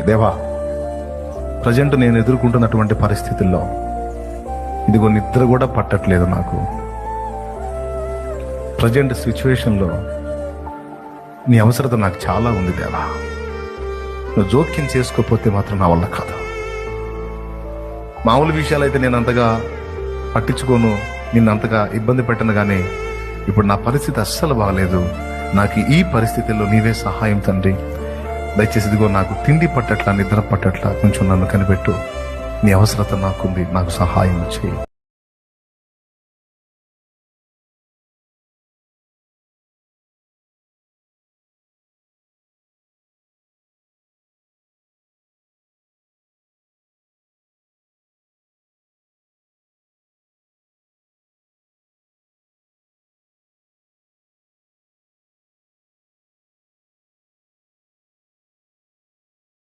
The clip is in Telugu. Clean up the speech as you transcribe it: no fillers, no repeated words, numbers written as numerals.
దేవా, ప్రజెంట్ నేను ఎదుర్కొంటున్నటువంటి పరిస్థితుల్లో ఇదిగో నిద్ర కూడా పట్టట్లేదు నాకు. ప్రజెంట్ సిచ్యువేషన్లో నీ అవసరత నాకు చాలా ఉంది దేవా. నువ్వు జోక్యం చేసుకోకపోతే మాత్రం నా వల్ల కాదు. మామూలు విషయాలైతే నేను అంతగా పట్టించుకోను, నిన్నంతగా ఇబ్బంది పెట్టను, కానీ ఇప్పుడు నా పరిస్థితి అస్సలు బాగలేదు. నాకు ఈ పరిస్థితుల్లో నీవే సహాయం తండ్రి. దయచేసి ఇదిగో నాకు తిండి పట్టట్లా, నిద్ర పట్టట్లా, కొంచెం నన్ను కనిపెట్టు. నీ అవసరత నాకుంది, నాకు సహాయం చేయి.